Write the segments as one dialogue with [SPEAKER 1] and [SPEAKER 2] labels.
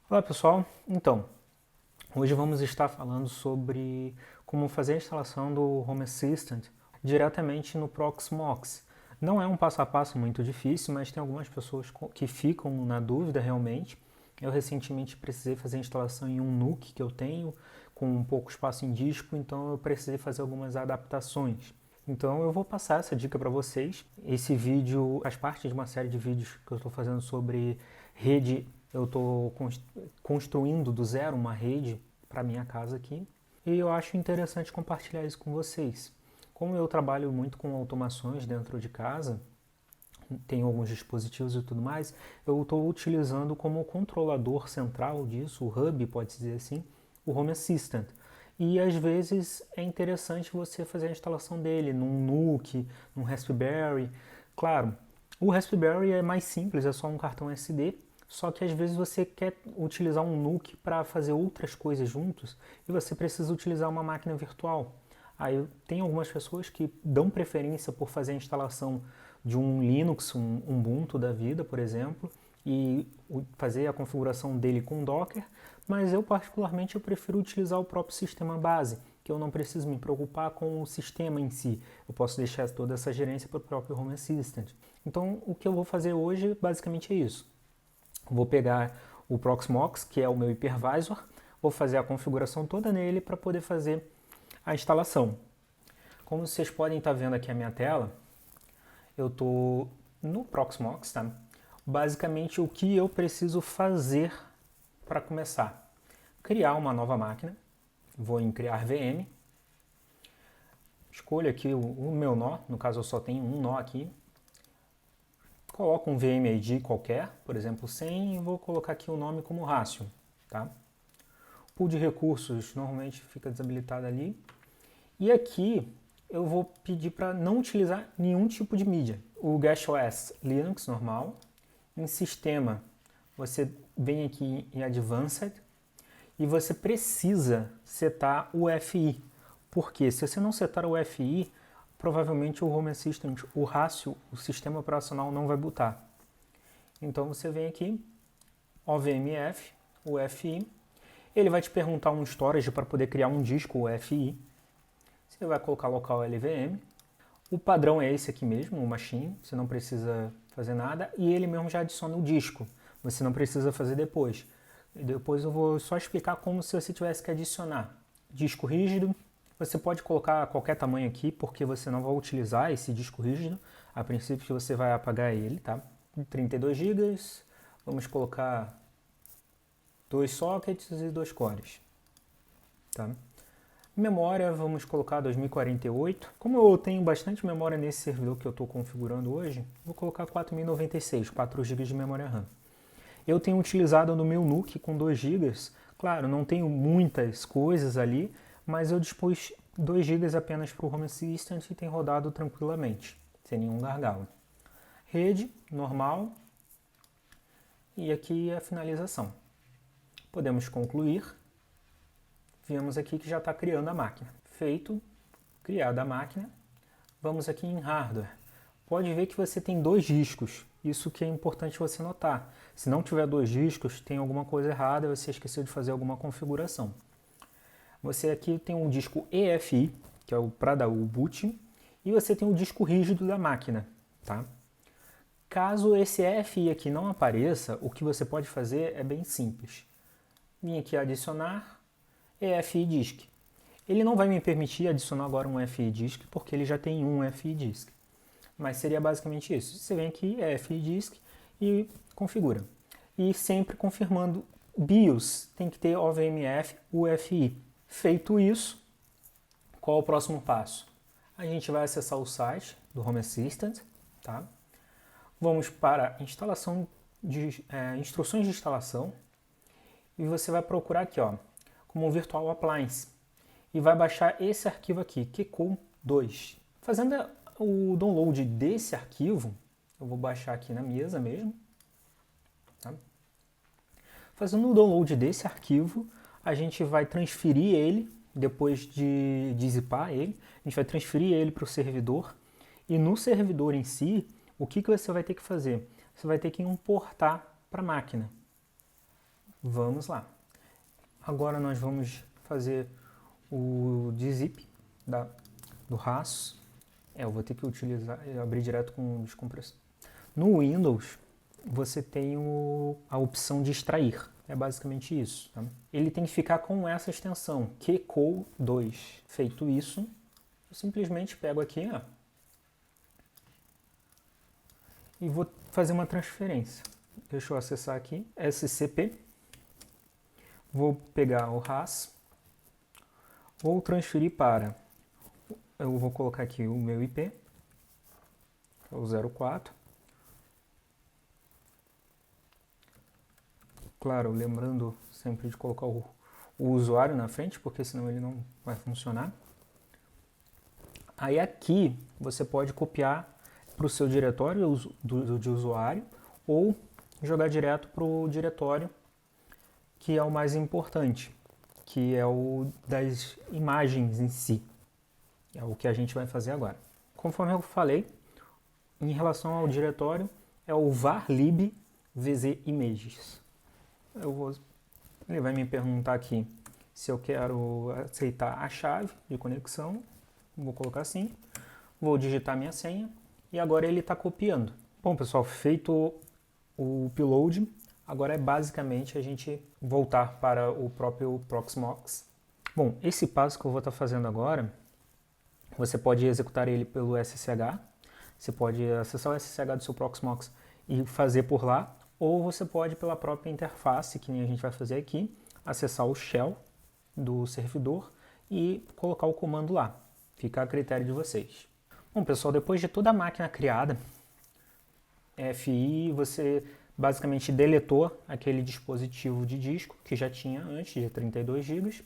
[SPEAKER 1] Olá pessoal, então, hoje vamos estar falando sobre como fazer a instalação do Home Assistant diretamente no Proxmox. Não é um passo a passo muito difícil, mas tem algumas pessoas que ficam na dúvida realmente. Eu recentemente precisei fazer a instalação em um NUC que eu tenho, com um pouco espaço em disco, então eu precisei fazer algumas adaptações. Então eu vou passar essa dica para vocês. Esse vídeo faz parte de uma série de vídeos que eu estou fazendo sobre rede. Eu estou construindo do zero uma rede para minha casa aqui e eu acho interessante compartilhar isso com vocês. Como eu trabalho muito com automações dentro de casa, tenho alguns dispositivos e tudo mais, eu estou utilizando como controlador central disso, o hub, pode dizer assim, o Home Assistant. E às vezes é interessante você fazer a instalação dele num NUC, num Raspberry. Claro, o Raspberry é mais simples, é só um cartão SD, só que às vezes você quer utilizar um NUC para fazer outras coisas juntos e você precisa utilizar uma máquina virtual. Aí tem algumas pessoas que dão preferência por fazer a instalação de um Linux, um Ubuntu da vida, por exemplo, e fazer a configuração dele com Docker, mas eu particularmente eu prefiro utilizar o próprio sistema base, que eu não preciso me preocupar com o sistema em si. Eu posso deixar toda essa gerência para o próprio Home Assistant. Então, o que eu vou fazer hoje basicamente é isso. Vou pegar o Proxmox, que é o meu hypervisor, vou fazer a configuração toda nele para poder fazer a instalação. Como vocês podem estar vendo aqui a minha tela, eu estou no Proxmox, tá? Basicamente o que eu preciso fazer para começar? Criar uma nova máquina, vou em criar VM, escolho aqui o meu nó, no caso eu só tenho um nó aqui, coloco um VMID qualquer, por exemplo 100, e vou colocar aqui o nome como Ratio, tá? Pool de recursos normalmente fica desabilitado ali, e aqui eu vou pedir para não utilizar nenhum tipo de mídia. O GashOS Linux normal. Em sistema, você vem aqui em Advanced e você precisa setar o FI. Porque se você não setar o FI, provavelmente o Home Assistant, o Ratio, o sistema operacional não vai botar. Então você vem aqui, OVMF, o FI. Ele vai te perguntar um storage para poder criar um disco, o FI. Você vai colocar local LVM. O padrão é esse aqui mesmo, o machine, você não precisa fazer nada. E ele mesmo já adiciona o disco, você não precisa fazer depois. E depois eu vou só explicar como se você tivesse que adicionar. Disco rígido, você pode colocar qualquer tamanho aqui, porque você não vai utilizar esse disco rígido. A princípio você vai apagar ele, tá? 32 GB, vamos colocar 2 sockets e 2 cores, tá? Memória, vamos colocar 2048. Como eu tenho bastante memória nesse servidor que eu estou configurando hoje, vou colocar 4096, 4 GB de memória RAM. Eu tenho utilizado no meu NUC com 2 GB. Claro, não tenho muitas coisas ali, mas eu dispus 2 GB apenas para o Home Assistant e tem rodado tranquilamente, sem nenhum gargalo. Rede, normal. E aqui a finalização. Podemos concluir. Vemos aqui que já está criando a máquina. Feito, criada a máquina, vamos aqui em hardware. Pode ver que você tem 2 discos, isso que é importante você notar. Se não tiver 2 discos, tem alguma coisa errada, você esqueceu de fazer alguma configuração. Você aqui tem um disco EFI, que é o para dar o boot, e você tem o disco rígido da máquina, tá? Caso esse EFI aqui não apareça, o que você pode fazer é bem simples. Vim aqui adicionar EFI Disk. Ele não vai me permitir adicionar agora um FI Disk, porque ele já tem um FI Disk. Mas seria basicamente isso. Você vem aqui, FI Disk, e configura. E sempre confirmando BIOS, tem que ter OVMF UFI. Feito isso, qual é o próximo passo? A gente vai acessar o site do Home Assistant, tá? Vamos para instalação de instruções de instalação e você vai procurar aqui, ó, como Virtual Appliance e vai baixar esse arquivo aqui, QCOM2. Fazendo o download desse arquivo, eu vou baixar aqui na mesa mesmo. Tá? Fazendo o download desse arquivo, a gente vai transferir ele, depois de zipar ele, a gente vai transferir ele para o servidor. E no servidor em si, o que você vai ter que fazer? Você vai ter que importar para a máquina. Vamos lá. Agora nós vamos fazer o dzip do RAS. Eu vou ter que abrir direto com descompressão. No Windows, você tem a opção de extrair. É basicamente isso. Tá? Ele tem que ficar com essa extensão, QCOL2. Feito isso, eu simplesmente pego aqui, ó, e vou fazer uma transferência. Deixa eu acessar aqui, SCP. Vou pegar o RAS, vou transferir para, eu vou colocar aqui o meu IP, que é o 04. Claro, lembrando sempre de colocar o usuário na frente, porque senão ele não vai funcionar. Aí aqui você pode copiar para o seu diretório de usuário ou jogar direto para o diretório que é o mais importante, que é o das imagens em si. É o que a gente vai fazer agora. Conforme eu falei, em relação ao diretório, é o varlib vzimages. Ele vai me perguntar aqui se eu quero aceitar a chave de conexão. Vou colocar assim. Vou digitar minha senha e agora ele está copiando. Bom, pessoal, feito o upload, agora é basicamente a gente voltar para o próprio Proxmox. Bom, esse passo que eu vou estar fazendo agora, você pode executar ele pelo SSH, você pode acessar o SSH do seu Proxmox e fazer por lá, ou você pode pela própria interface, que nem a gente vai fazer aqui, acessar o shell do servidor e colocar o comando lá. Fica a critério de vocês. Bom, pessoal, depois de toda a máquina criada, FI, você basicamente deletou aquele dispositivo de disco que já tinha antes, de 32 GB.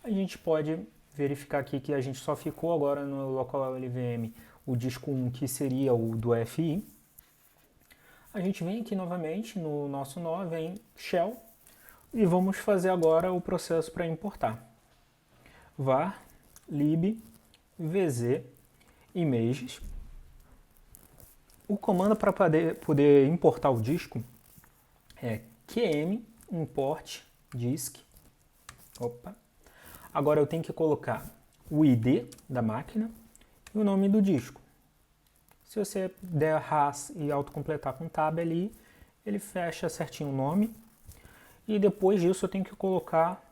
[SPEAKER 1] A gente pode verificar aqui que a gente só ficou agora no local LVM o disco 1, que seria o do FI. A gente vem aqui novamente no nosso nó, vem shell, e vamos fazer agora o processo para importar. var lib vz images. O comando para poder importar o disco é qm import disk. Opa. Agora eu tenho que colocar o ID da máquina e o nome do disco. Se você der RAS e autocompletar com tab ali, ele fecha certinho o nome. E depois disso eu tenho que colocar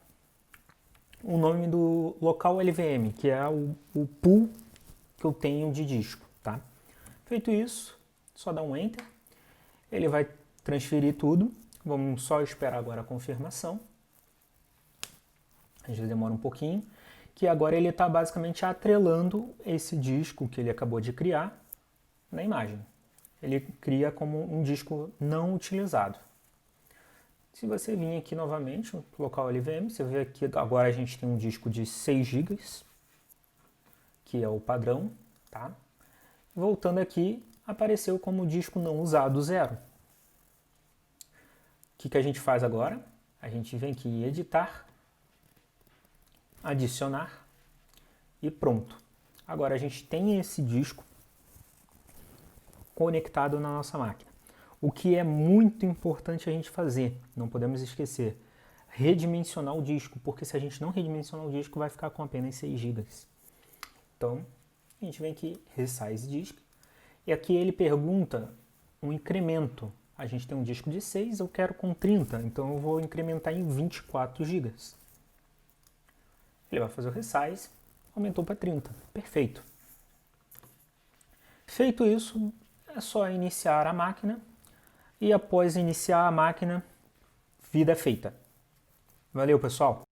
[SPEAKER 1] o nome do local LVM, que é o pool que eu tenho de disco, tá? Feito isso, só dá um Enter. Ele vai transferir tudo. Vamos só esperar agora a confirmação. Às vezes demora um pouquinho. Que agora ele está basicamente atrelando esse disco que ele acabou de criar na imagem. Ele cria como um disco não utilizado. Se você vir aqui novamente no local LVM, você vê que agora a gente tem um disco de 6 GB, que é o padrão, tá? Voltando aqui, apareceu como disco não usado 0. O que a gente faz agora? A gente vem aqui em editar, adicionar e pronto. Agora a gente tem esse disco conectado na nossa máquina. O que é muito importante a gente fazer, não podemos esquecer, redimensionar o disco, porque se a gente não redimensionar o disco, vai ficar com apenas 6 GB. Então, a gente vem aqui, resize disk, e aqui ele pergunta um incremento. A gente tem um disco de 6, eu quero com 30, então eu vou incrementar em 24 GB. Ele vai fazer o resize, aumentou para 30, perfeito. Feito isso, é só iniciar a máquina, e após iniciar a máquina, vida é feita. Valeu, pessoal!